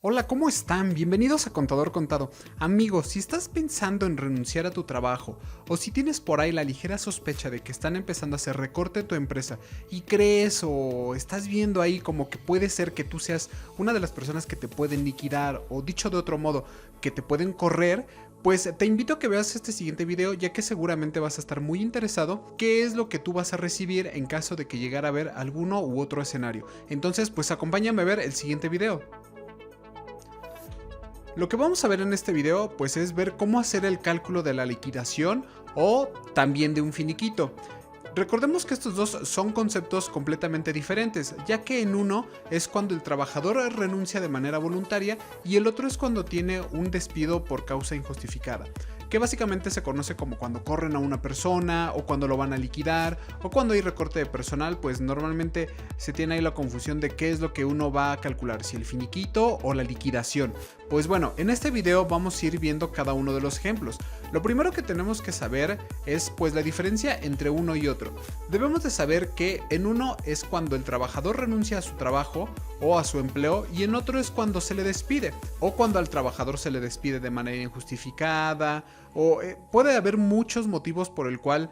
Hola, ¿cómo están? Bienvenidos a Contador Contado. Amigos, si estás pensando en renunciar a tu trabajo o si tienes por ahí la ligera sospecha de que están empezando a hacer recorte en tu empresa y crees o estás viendo ahí como que puede ser que tú seas una de las personas que te pueden liquidar o dicho de otro modo, que te pueden correr, pues te invito a que veas este siguiente video ya que seguramente vas a estar muy interesado qué es lo que tú vas a recibir en caso de que llegara a haber alguno u otro escenario. Entonces, pues acompáñame a ver el siguiente video. Lo que vamos a ver en este video pues es ver cómo hacer el cálculo de la liquidación o también de un finiquito. Recordemos que estos dos son conceptos completamente diferentes, ya que en uno es cuando el trabajador renuncia de manera voluntaria y el otro es cuando tiene un despido por causa injustificada, que básicamente se conoce como cuando corren a una persona o cuando lo van a liquidar o cuando hay recorte de personal. Pues normalmente se tiene ahí la confusión de qué es lo que uno va a calcular, si el finiquito o la liquidación. Pues bueno, en este video vamos a ir viendo cada uno de los ejemplos. Lo primero que tenemos que saber es pues la diferencia entre uno y otro. Debemos de saber que en uno es cuando el trabajador renuncia a su trabajo o a su empleo y en otro es cuando se le despide o cuando al trabajador se le despide de manera injustificada o puede haber muchos motivos por el cual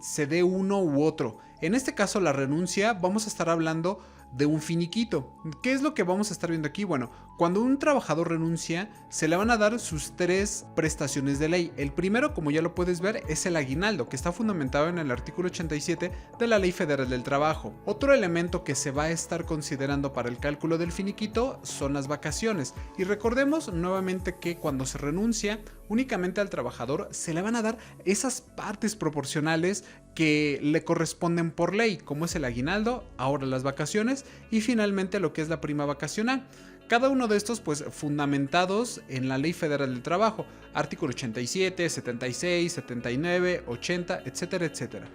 se dé uno u otro. En este caso la renuncia vamos a estar hablando de un finiquito. ¿Qué es lo que vamos a estar viendo aquí? Bueno, cuando un trabajador renuncia, se le van a dar sus tres prestaciones de ley. El primero, como ya lo puedes ver, es el aguinaldo, que está fundamentado en el artículo 87 de la Ley Federal del Trabajo. Otro elemento que se va a estar considerando para el cálculo del finiquito son las vacaciones. Y recordemos nuevamente que cuando se renuncia, únicamente al trabajador se le van a dar esas partes proporcionales que le corresponden por ley, como es el aguinaldo, ahora las vacaciones y finalmente lo que es la prima vacacional. Cada uno de estos pues fundamentados en la Ley Federal del Trabajo, artículo 87, 76, 79, 80, etcétera, etcétera.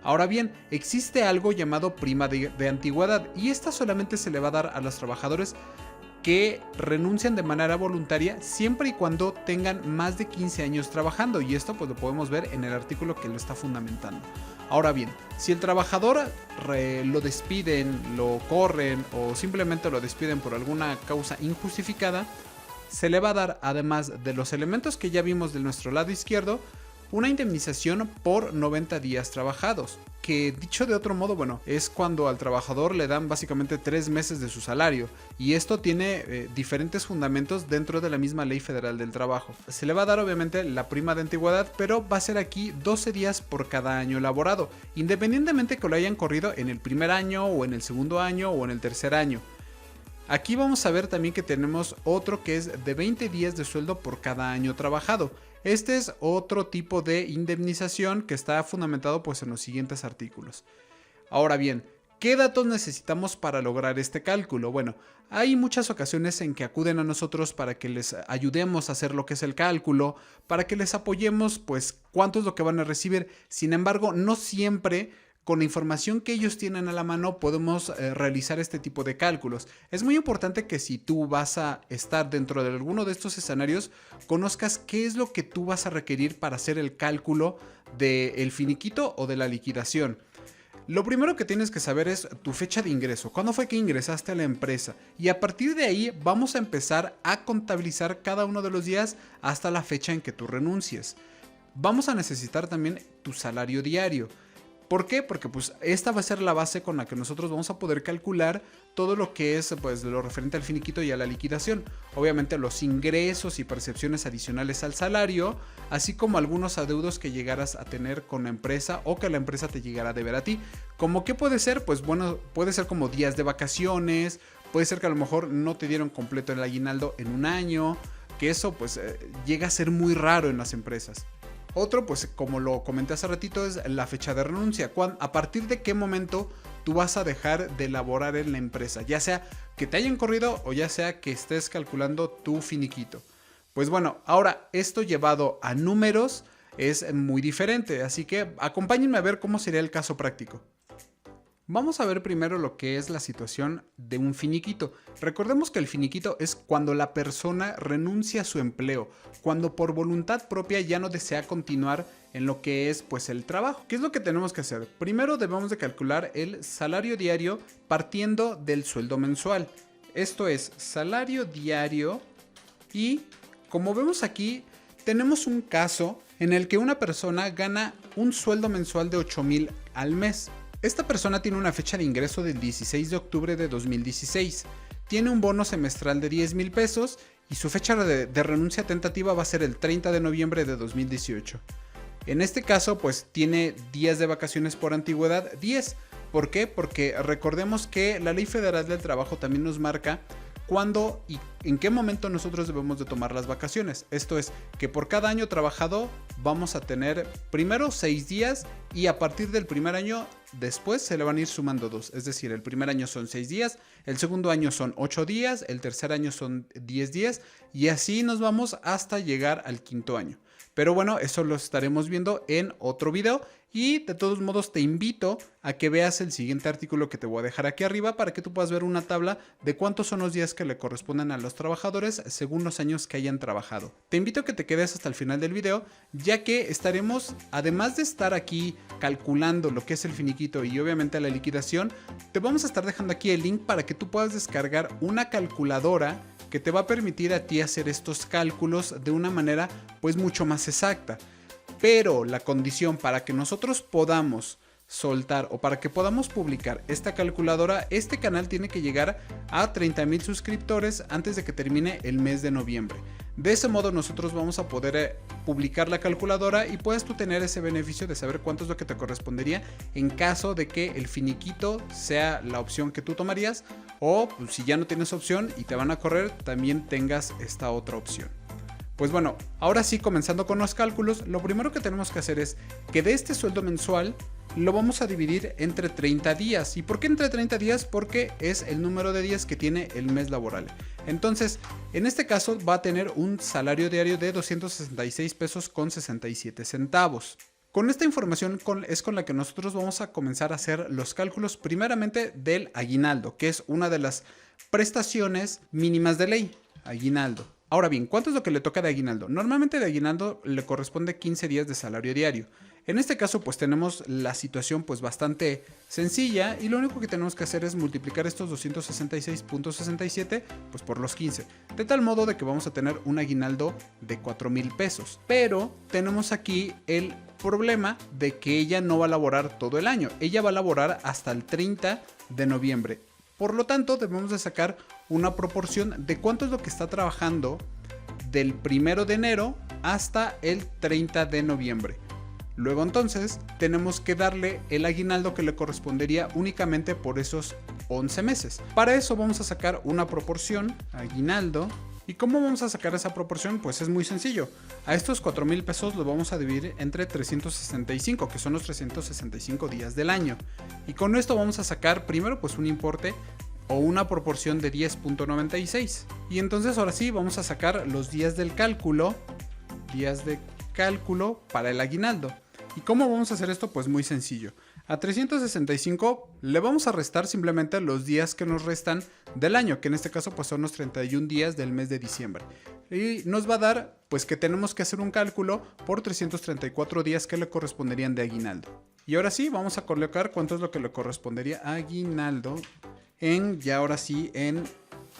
Ahora bien, existe algo llamado prima de antigüedad y esta solamente se le va a dar a los trabajadores que renuncian de manera voluntaria siempre y cuando tengan más de 15 años trabajando, y esto pues lo podemos ver en el artículo que lo está fundamentando. Ahora bien, si el trabajador lo despiden, lo corren o simplemente lo despiden por alguna causa injustificada, se le va a dar, además de los elementos que ya vimos de nuestro lado izquierdo, una indemnización por 90 días trabajados, que dicho de otro modo, bueno, es cuando al trabajador le dan básicamente 3 meses de su salario, y esto tiene diferentes fundamentos dentro de la misma Ley Federal del Trabajo. Se le va a dar obviamente la prima de antigüedad, pero va a ser aquí 12 días por cada año laborado, independientemente que lo hayan corrido en el primer año o en el segundo año o en el tercer año. Aquí vamos a ver también que tenemos otro que es de 20 días de sueldo por cada año trabajado. Este es otro tipo de indemnización que está fundamentado pues en los siguientes artículos. Ahora bien, ¿qué datos necesitamos para lograr este cálculo? Bueno, hay muchas ocasiones en que acuden a nosotros para que les ayudemos a hacer lo que es el cálculo, para que les apoyemos pues cuánto es lo que van a recibir. Sin embargo, no siempre con la información que ellos tienen a la mano podemos realizar este tipo de cálculos. Es muy importante que si tú vas a estar dentro de alguno de estos escenarios, conozcas qué es lo que tú vas a requerir para hacer el cálculo del finiquito o de la liquidación. Lo primero que tienes que saber es tu fecha de ingreso, cuándo fue que ingresaste a la empresa, y a partir de ahí vamos a empezar a contabilizar cada uno de los días hasta la fecha en que tú renuncies. Vamos a necesitar también tu salario diario. ¿Por qué? Porque pues esta va a ser la base con la que nosotros vamos a poder calcular todo lo que es pues lo referente al finiquito y a la liquidación. Obviamente los ingresos y percepciones adicionales al salario, así como algunos adeudos que llegaras a tener con la empresa o que la empresa te llegara a deber a ti. ¿Cómo qué puede ser? Pues bueno, puede ser como días de vacaciones, puede ser que a lo mejor no te dieron completo el aguinaldo en un año, que eso pues llega a ser muy raro en las empresas. Otro, pues como lo comenté hace ratito, es la fecha de renuncia. ¿A partir de qué momento tú vas a dejar de laborar en la empresa? Ya sea que te hayan corrido o ya sea que estés calculando tu finiquito. Pues bueno, ahora esto llevado a números es muy diferente, así que acompáñenme a ver cómo sería el caso práctico. Vamos a ver primero lo que es la situación de un finiquito. Recordemos que el finiquito es cuando la persona renuncia a su empleo, cuando por voluntad propia ya no desea continuar en lo que es pues el trabajo. ¿Qué es lo que tenemos que hacer? Primero debemos de calcular el salario diario partiendo del sueldo mensual. Esto es salario diario y como vemos aquí tenemos un caso en el que una persona gana un sueldo mensual de 8,000 al mes. Esta persona tiene una fecha de ingreso del 16 de octubre de 2016, tiene un bono semestral de 10,000 pesos y su fecha de renuncia tentativa va a ser el 30 de noviembre de 2018. En este caso pues tiene días de vacaciones por antigüedad, 10. ¿Por qué? Porque recordemos que la Ley Federal del Trabajo también nos marca cuándo y en qué momento nosotros debemos de tomar las vacaciones. Esto es que por cada año trabajado vamos a tener primero 6 días y a partir del primer año después se le van a ir sumando 2. Es decir, el primer año son 6 días, el segundo año son 8 días, el tercer año son 10 días y así nos vamos hasta llegar al quinto año. Pero bueno, eso lo estaremos viendo en otro video y de todos modos te invito a que veas el siguiente artículo que te voy a dejar aquí arriba para que tú puedas ver una tabla de cuántos son los días que le corresponden a los trabajadores según los años que hayan trabajado. Te invito a que te quedes hasta el final del video, ya que estaremos, además de estar aquí calculando lo que es el finiquito y obviamente la liquidación, te vamos a estar dejando aquí el link para que tú puedas descargar una calculadora que te va a permitir a ti hacer estos cálculos de una manera pues mucho más exacta. Pero la condición para que nosotros podamos soltar o para que podamos publicar esta calculadora, este canal tiene que llegar a 30,000 suscriptores antes de que termine el mes de noviembre. De ese modo nosotros vamos a poder publicar la calculadora y puedes tú tener ese beneficio de saber cuánto es lo que te correspondería en caso de que el finiquito sea la opción que tú tomarías o pues, si ya no tienes opción y te van a correr, también tengas esta otra opción. Pues bueno, ahora sí, comenzando con los cálculos, lo primero que tenemos que hacer es que de este sueldo mensual lo vamos a dividir entre 30 días. ¿Y por qué entre 30 días? Porque es el número de días que tiene el mes laboral. Entonces, en este caso va a tener un salario diario de 266 pesos con 67 centavos. Con esta información es con la que nosotros vamos a comenzar a hacer los cálculos primeramente del aguinaldo, que es una de las prestaciones mínimas de ley, aguinaldo. Ahora bien, ¿cuánto es lo que le toca de aguinaldo? Normalmente de aguinaldo le corresponde 15 días de salario diario. En este caso pues tenemos la situación pues bastante sencilla y lo único que tenemos que hacer es multiplicar estos 266.67 pues por los 15. De tal modo de que vamos a tener un aguinaldo de 4,000 pesos. Pero tenemos aquí el problema de que ella no va a laborar todo el año. Ella va a laborar hasta el 30 de noviembre. Por lo tanto, debemos de sacar una proporción de cuánto es lo que está trabajando del 1 de enero hasta el 30 de noviembre. Luego entonces tenemos que darle el aguinaldo que le correspondería únicamente por esos 11 meses. Para eso vamos a sacar una proporción, aguinaldo. ¿Y cómo vamos a sacar esa proporción? Pues es muy sencillo. A estos 4,000 pesos los vamos a dividir entre 365, que son los 365 días del año. Y con esto vamos a sacar primero pues un importe o una proporción de 10.96. Y entonces ahora sí vamos a sacar los días del cálculo, para el aguinaldo. ¿Y cómo vamos a hacer esto? Pues muy sencillo. A 365 le vamos a restar simplemente los días que nos restan del año, que en este caso pues son los 31 días del mes de diciembre. Y nos va a dar pues que tenemos que hacer un cálculo por 334 días que le corresponderían de aguinaldo. Y ahora sí vamos a colocar cuánto es lo que le correspondería a aguinaldo ahora sí en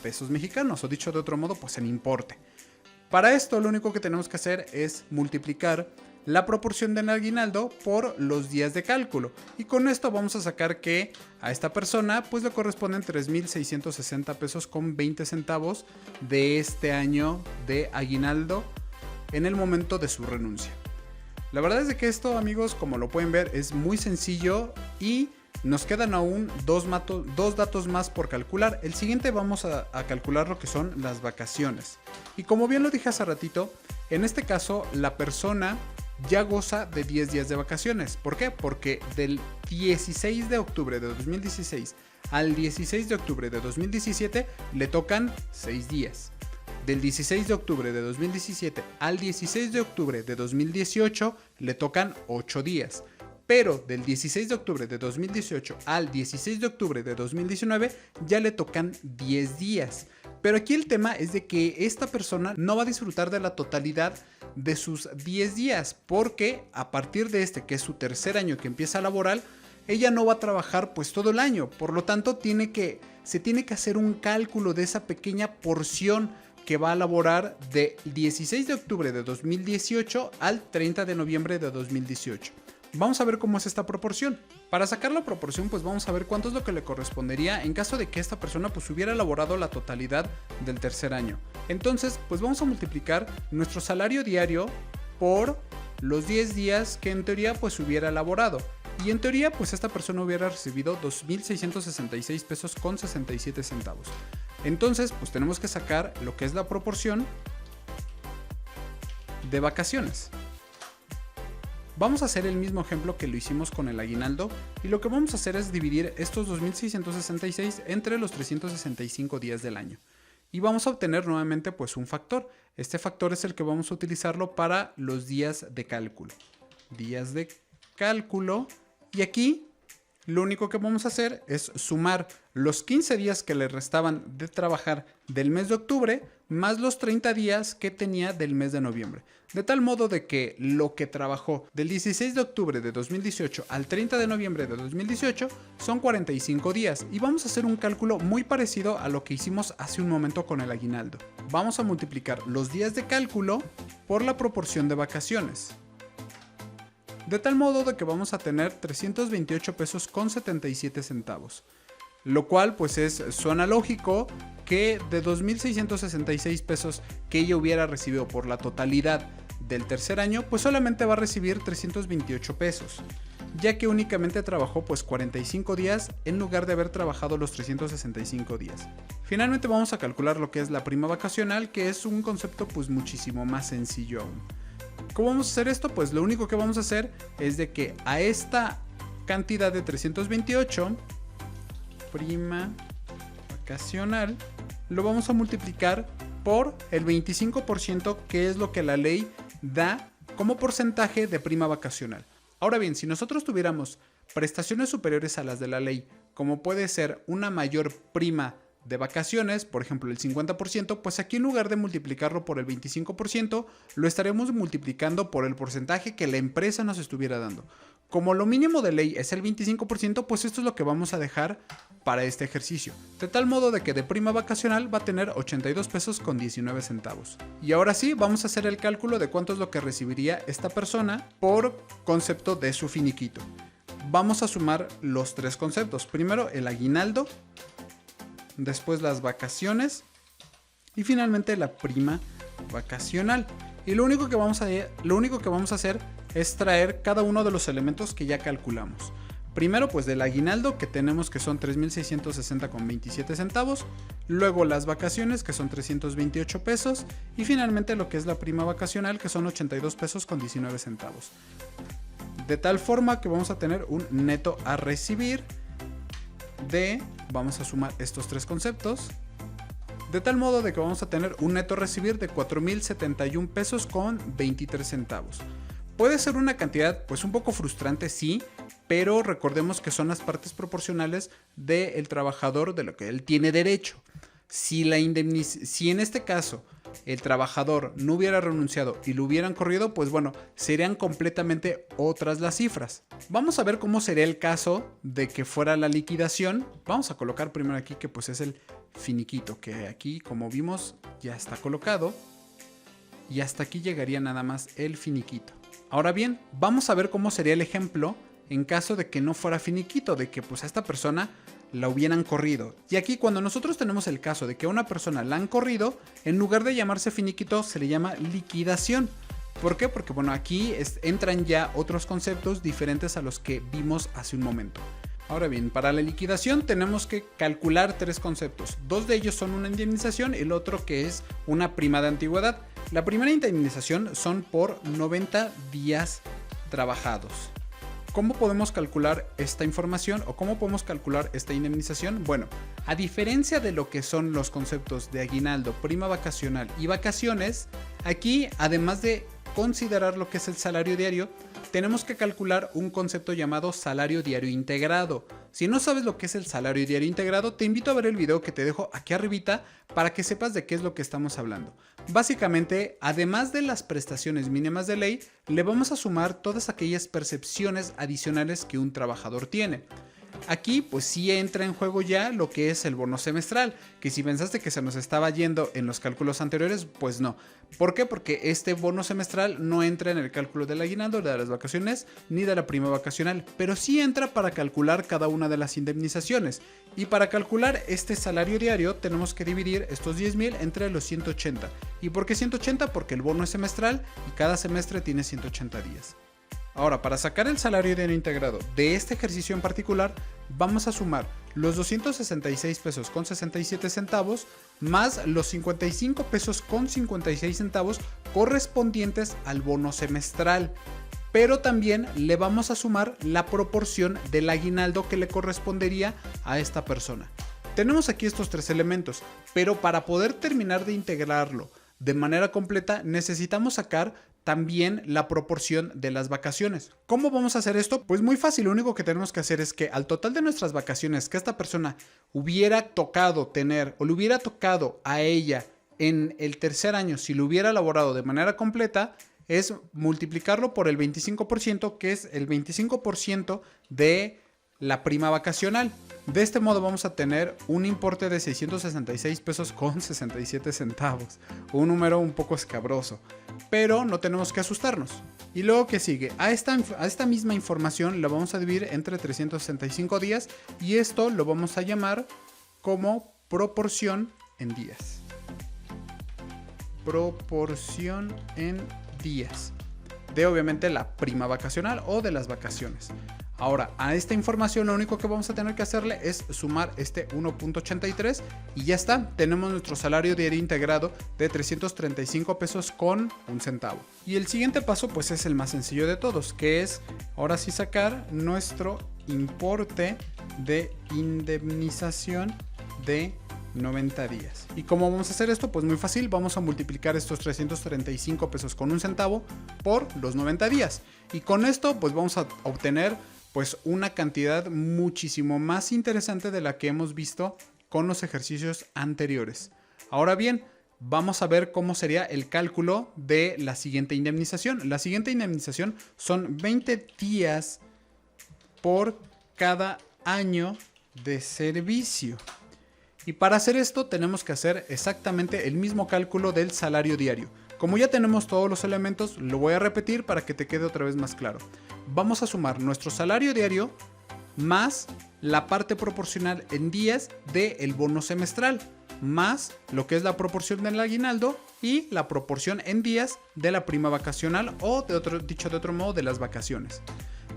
pesos mexicanos, o dicho de otro modo pues en importe. Para esto lo único que tenemos que hacer es multiplicar la proporción del aguinaldo por los días de cálculo y con esto vamos a sacar que a esta persona pues le corresponden 3,660 pesos con 20 centavos de este año de aguinaldo en el momento de su renuncia. La verdad es de que esto, amigos, como lo pueden ver, es muy sencillo y nos quedan aún dos datos más por calcular. El siguiente vamos a calcular lo que son las vacaciones. Y como bien lo dije hace ratito, en este caso la persona ya goza de 10 días de vacaciones. ¿Por qué? Porque del 16 de octubre de 2016 al 16 de octubre de 2017 le tocan 6 días. Del 16 de octubre de 2017 al 16 de octubre de 2018 le tocan 8 días. Pero del 16 de octubre de 2018 al 16 de octubre de 2019 ya le tocan 10 días. Pero aquí el tema es de que esta persona no va a disfrutar de la totalidad de sus 10 días, porque a partir de este, que es su tercer año que empieza laboral, ella no va a trabajar pues todo el año. Por lo tanto, tiene que se tiene que hacer un cálculo de esa pequeña porción que va a laborar del 16 de octubre de 2018 al 30 de noviembre de 2018. Vamos a ver cómo es esta proporción. Para sacar la proporción, pues vamos a ver cuánto es lo que le correspondería en caso de que esta persona pues hubiera laborado la totalidad del tercer año. Entonces, pues vamos a multiplicar nuestro salario diario por los 10 días que en teoría pues hubiera laborado. Y en teoría pues esta persona hubiera recibido 2.666 pesos con 67 centavos. Entonces, pues tenemos que sacar lo que es la proporción de vacaciones. Vamos a hacer el mismo ejemplo que lo hicimos con el aguinaldo y lo que vamos a hacer es dividir estos 2.666 entre los 365 días del año. Y vamos a obtener nuevamente pues un factor. Este factor es el que vamos a utilizarlo para los días de cálculo. Días de cálculo. Y aquí lo único que vamos a hacer es sumar los 15 días que le restaban de trabajar del mes de octubre más los 30 días que tenía del mes de noviembre. De tal modo de que lo que trabajó del 16 de octubre de 2018 al 30 de noviembre de 2018 son 45 días. Y vamos a hacer un cálculo muy parecido a lo que hicimos hace un momento con el aguinaldo. Vamos a multiplicar los días de cálculo por la proporción de vacaciones. De tal modo de que vamos a tener 328 pesos con 77 centavos. Lo cual pues suena lógico que de 2.666 pesos que ella hubiera recibido por la totalidad del tercer año, pues solamente va a recibir 328 pesos. Ya que únicamente trabajó pues 45 días en lugar de haber trabajado los 365 días. Finalmente vamos a calcular lo que es la prima vacacional, que es un concepto pues muchísimo más sencillo aún. ¿Cómo vamos a hacer esto? Pues lo único que vamos a hacer es de que a esta cantidad de 328, prima vacacional, lo vamos a multiplicar por el 25%, que es lo que la ley da como porcentaje de prima vacacional. Ahora bien, si nosotros tuviéramos prestaciones superiores a las de la ley, como puede ser una mayor prima de vacaciones, por ejemplo el 50%, pues aquí en lugar de multiplicarlo por el 25%, lo estaremos multiplicando por el porcentaje que la empresa nos estuviera dando. Como lo mínimo de ley es el 25%, pues esto es lo que vamos a dejar para este ejercicio. De tal modo de que de prima vacacional va a tener 82 pesos con 19 centavos. Y ahora sí, vamos a hacer el cálculo de cuánto es lo que recibiría esta persona por concepto de su finiquito. Vamos a sumar los tres conceptos. Primero el aguinaldo, después las vacaciones y finalmente la prima vacacional. Y lo único que vamos a hacer es traer cada uno de los elementos que ya calculamos. Primero pues del aguinaldo, que tenemos que son 3.660 con 27 centavos, luego las vacaciones, que son 328 pesos, y finalmente lo que es la prima vacacional, que son 82 pesos con 19 centavos. De tal forma que vamos a tener un neto a recibir de, vamos a sumar estos tres conceptos, de tal modo de que vamos a tener un neto a recibir de 4.071 pesos con 23 centavos. Puede ser una cantidad pues un poco frustrante, sí, pero recordemos que son las partes proporcionales del trabajador de lo que él tiene derecho. Si en este caso el trabajador no hubiera renunciado y lo hubieran corrido, pues bueno, serían completamente otras las cifras. Vamos a ver cómo sería el caso de que fuera la liquidación. Vamos a colocar primero aquí que pues es el finiquito, que aquí como vimos ya está colocado. Y hasta aquí llegaría nada más el finiquito. Ahora bien, vamos a ver cómo sería el ejemplo en caso de que no fuera finiquito, de que pues a esta persona la hubieran corrido. Y aquí cuando nosotros tenemos el caso de que a una persona la han corrido, en lugar de llamarse finiquito se le llama liquidación. ¿Por qué? Porque bueno, aquí entran ya otros conceptos diferentes a los que vimos hace un momento. Ahora bien, para la liquidación tenemos que calcular tres conceptos. Dos de ellos son una indemnización y el otro que es una prima de antigüedad. La primera indemnización son por 90 días trabajados. ¿Cómo podemos calcular esta información o cómo podemos calcular esta indemnización? Bueno, a diferencia de lo que son los conceptos de aguinaldo, prima vacacional y vacaciones, aquí además de considerar lo que es el salario diario, tenemos que calcular un concepto llamado salario diario integrado. Si no sabes lo que es el salario diario integrado, te invito a ver el video que te dejo aquí arribita para que sepas de qué es lo que estamos hablando. Básicamente, además de las prestaciones mínimas de ley, le vamos a sumar todas aquellas percepciones adicionales que un trabajador tiene. Aquí pues sí entra en juego ya lo que es el bono semestral, que si pensaste que se nos estaba yendo en los cálculos anteriores, pues no. ¿Por qué? Porque este bono semestral no entra en el cálculo del aguinaldo, de las vacaciones, ni de la prima vacacional, pero sí entra para calcular cada una de las indemnizaciones. Y para calcular este salario diario tenemos que dividir estos 10,000 entre los 180. ¿Y por qué 180? Porque el bono es semestral y cada semestre tiene 180 días. Ahora, para sacar el salario diario integrado de este ejercicio en particular, vamos a sumar los 266 pesos con 67 centavos más los 55 pesos con 56 centavos correspondientes al bono semestral. Pero también le vamos a sumar la proporción del aguinaldo que le correspondería a esta persona. Tenemos aquí estos tres elementos, pero para poder terminar de integrarlo de manera completa necesitamos sacar también la proporción de las vacaciones. ¿Cómo vamos a hacer esto? Pues muy fácil, lo único que tenemos que hacer es que al total de nuestras vacaciones que esta persona hubiera tocado tener o le hubiera tocado a ella en el tercer año, si lo hubiera elaborado de manera completa, es multiplicarlo por el 25%, que es el 25% de la prima vacacional. De este modo vamos a tener un importe de 666 pesos con 67 centavos. Un número un poco escabroso, pero no tenemos que asustarnos. Y luego, ¿qué sigue? A esta misma información la vamos a dividir entre 365 días y esto lo vamos a llamar como proporción en días. Proporción en días de obviamente la prima vacacional o de las vacaciones. Ahora, a esta información lo único que vamos a tener que hacerle es sumar este 1.83 y ya está. Tenemos nuestro salario diario integrado de 335 pesos con un centavo. Y el siguiente paso pues es el más sencillo de todos, que es ahora sí sacar nuestro importe de indemnización de 90 días. ¿Y cómo vamos a hacer esto? Pues muy fácil, vamos a multiplicar estos 335 pesos con un centavo por los 90 días. Y con esto pues vamos a obtener pues una cantidad muchísimo más interesante de la que hemos visto con los ejercicios anteriores. Ahora bien, vamos a ver cómo sería el cálculo de la siguiente indemnización. La siguiente indemnización son 20 días por cada año de servicio. Y para hacer esto tenemos que hacer exactamente el mismo cálculo del salario diario. Como ya tenemos todos los elementos, lo voy a repetir para que te quede otra vez más claro. Vamos a sumar nuestro salario diario más la parte proporcional en días del bono semestral, más lo que es la proporción del aguinaldo y la proporción en días de la prima vacacional o dicho de otro modo de las vacaciones.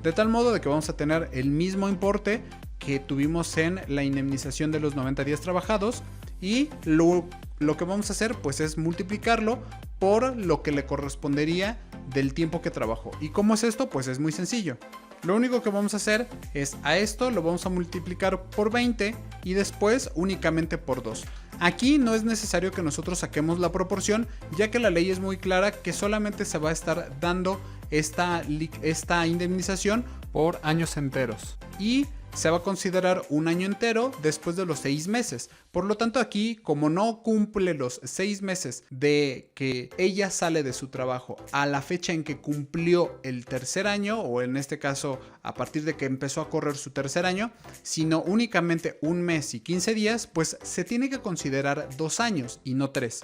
De tal modo de que vamos a tener el mismo importe que tuvimos en la indemnización de los 90 días trabajados y lo que vamos a hacer pues es multiplicarlo por lo que le correspondería del tiempo que trabajó. ¿Y cómo es esto? Pues es muy sencillo. Lo único que vamos a hacer es a esto lo vamos a multiplicar por 20 y después únicamente por 2. Aquí no es necesario que nosotros saquemos la proporción, ya que la ley es muy clara que solamente se va a estar dando esta indemnización por años enteros. Y se va a considerar un año entero después de los 6 meses. Por lo tanto, aquí, como no cumple los 6 meses de que ella sale de su trabajo a la fecha en que cumplió el tercer año, o en este caso a partir de que empezó a correr su tercer año, sino únicamente un mes y 15 días, pues se tiene que considerar 2 años y no 3.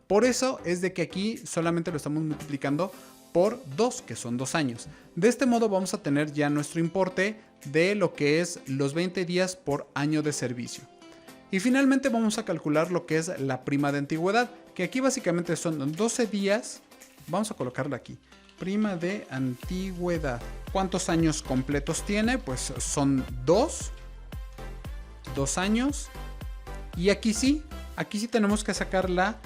Por eso es de que aquí solamente lo estamos multiplicando por 2, que son 2 años. De este modo vamos a tener ya nuestro importe de lo que es los 20 días por año de servicio. Y finalmente vamos a calcular lo que es la prima de antigüedad, que aquí básicamente son 12 días. Vamos a colocarla aquí. Prima de antigüedad. ¿Cuántos años completos tiene? Pues son 2 años. Y aquí sí tenemos que sacar la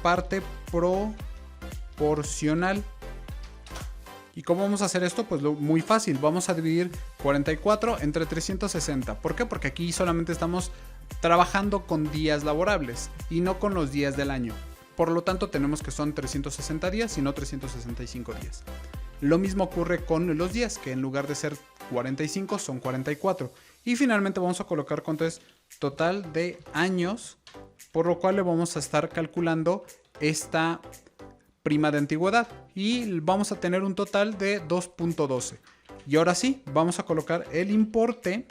parte proporcional. ¿Y cómo vamos a hacer esto? Pues muy fácil, vamos a dividir 44 entre 360. ¿Por qué? Porque aquí solamente estamos trabajando con días laborables y no con los días del año. Por lo tanto tenemos que son 360 días y no 365 días. Lo mismo ocurre con los días, que en lugar de ser 45 son 44. Y finalmente vamos a colocar cuánto es total de años, por lo cual le vamos a estar calculando esta prima de antigüedad y vamos a tener un total de 2.12. Y ahora sí, vamos a colocar el importe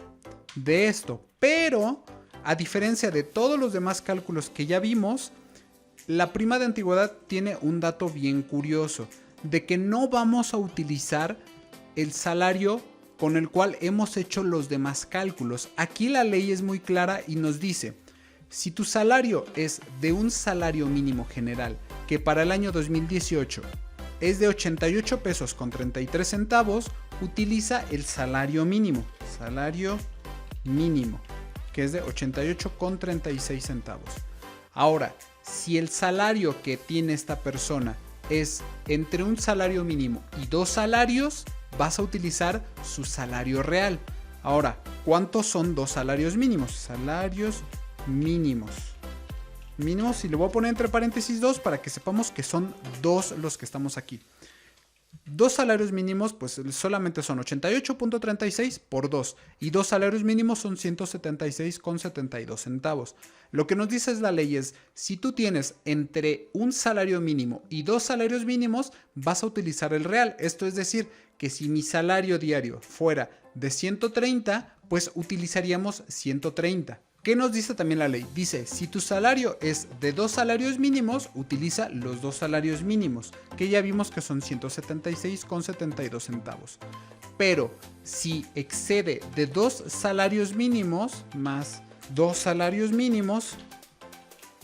de esto. Pero, a diferencia de todos los demás cálculos que ya vimos, la prima de antigüedad tiene un dato bien curioso, de que no vamos a utilizar el salario con el cual hemos hecho los demás cálculos. Aquí la ley es muy clara y nos dice, si tu salario es de un salario mínimo general, que para el año 2018 es de 88 pesos con 33 centavos, utiliza el salario mínimo, que es de 88 con 36 centavos. Ahora, si el salario que tiene esta persona es entre un salario mínimo y 2 salarios, vas a utilizar su salario real. Ahora, ¿cuántos son 2 salarios mínimos? Salarios mínimos. Mínimos, y le voy a poner entre paréntesis 2 para que sepamos que son 2 los que estamos aquí. 2 salarios mínimos pues solamente son 88.36 por 2 y 2 salarios mínimos son 176,72 centavos. Lo que nos dice la ley es, si tú tienes entre un salario mínimo y 2 salarios mínimos, vas a utilizar el real. Esto es decir, que si mi salario diario fuera de 130, pues utilizaríamos 130. ¿Qué nos dice también la ley? Dice, si tu salario es de 2 salarios mínimos, utiliza los 2 salarios mínimos, que ya vimos que son 176,72 centavos. Pero si excede de 2 salarios mínimos más 2 salarios mínimos,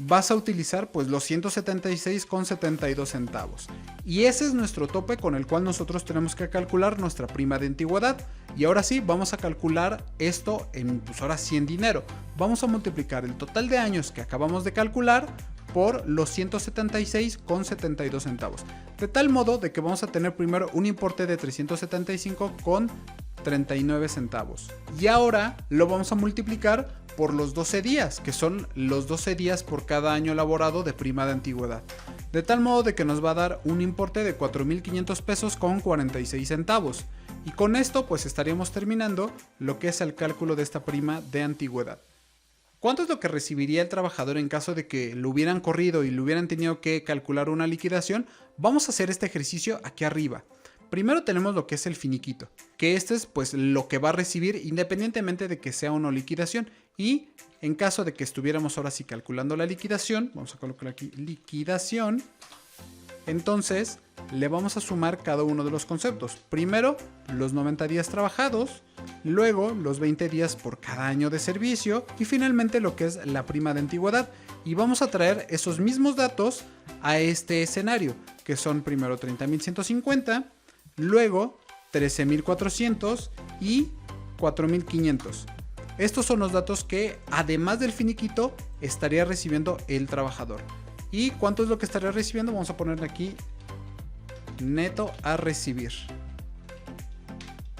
vas a utilizar pues los 176,72 centavos. Y ese es nuestro tope con el cual nosotros tenemos que calcular nuestra prima de antigüedad. Y ahora sí, vamos a calcular esto en, pues ahora sí en dinero. Vamos a multiplicar el total de años que acabamos de calcular por los 176,72 centavos. De tal modo de que vamos a tener primero un importe de 375,39 centavos. Y ahora lo vamos a multiplicar por los 12 días, que son los 12 días por cada año laborado de prima de antigüedad. De tal modo de que nos va a dar un importe de 4,500 pesos con 46 centavos. Y con esto pues estaríamos terminando lo que es el cálculo de esta prima de antigüedad. ¿Cuánto es lo que recibiría el trabajador en caso de que lo hubieran corrido y le hubieran tenido que calcular una liquidación? Vamos a hacer este ejercicio aquí arriba. Primero tenemos lo que es el finiquito, que este es pues lo que va a recibir independientemente de que sea o no liquidación. Y en caso de que estuviéramos ahora sí calculando la liquidación, vamos a colocar aquí liquidación, entonces le vamos a sumar cada uno de los conceptos. Primero los 90 días trabajados, luego los 20 días por cada año de servicio y finalmente lo que es la prima de antigüedad. Y vamos a traer esos mismos datos a este escenario, que son primero 30,150, luego 13,400 y 4,500. Estos son los datos que, además del finiquito, estaría recibiendo el trabajador. ¿Y cuánto es lo que estaría recibiendo? Vamos a ponerle aquí neto a recibir.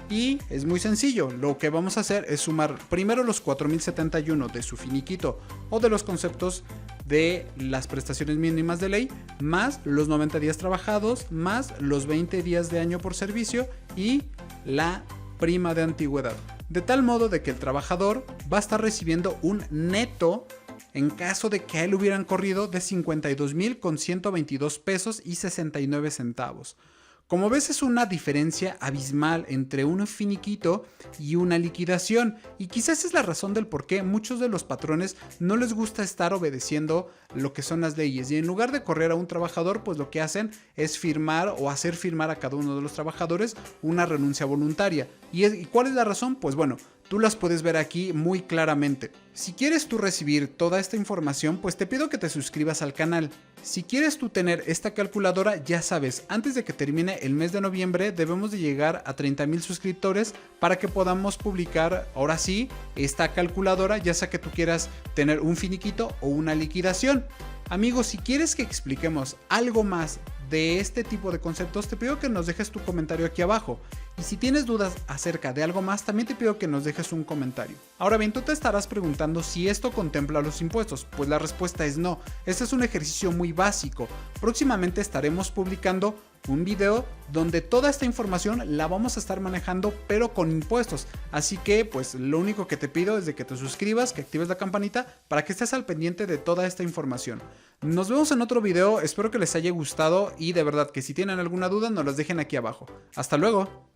Y es muy sencillo, lo que vamos a hacer es sumar primero los 4,071 de su finiquito o de los conceptos de las prestaciones mínimas de ley, más los 90 días trabajados, más los 20 días de año por servicio y la prima de antigüedad. De tal modo de que el trabajador va a estar recibiendo un neto en caso de que a él hubieran corrido de 52,122 pesos y 69 centavos. Como ves, es una diferencia abismal entre un finiquito y una liquidación, y quizás es la razón del por qué muchos de los patrones no les gusta estar obedeciendo lo que son las leyes, y en lugar de correr a un trabajador, pues lo que hacen es firmar o hacer firmar a cada uno de los trabajadores una renuncia voluntaria. ¿Y cuál es la razón? Pues bueno, tú las puedes ver aquí muy claramente. Si quieres tú recibir toda esta información, pues te pido que te suscribas al canal. Si quieres tú tener esta calculadora, ya sabes, antes de que termine el mes de noviembre debemos de llegar a 30,000 suscriptores para que podamos publicar ahora sí esta calculadora, ya sea que tú quieras tener un finiquito o una liquidación. Amigos, si quieres que expliquemos algo más de este tipo de conceptos, te pido que nos dejes tu comentario aquí abajo. Y si tienes dudas acerca de algo más, también te pido que nos dejes un comentario. Ahora bien, tú te estarás preguntando si esto contempla los impuestos. Pues la respuesta es no. Este es un ejercicio muy básico. Próximamente estaremos publicando un video donde toda esta información la vamos a estar manejando, pero con impuestos. Así que pues lo único que te pido es de que te suscribas, que actives la campanita para que estés al pendiente de toda esta información. Nos vemos en otro video, espero que les haya gustado y de verdad que si tienen alguna duda nos las dejen aquí abajo. ¡Hasta luego!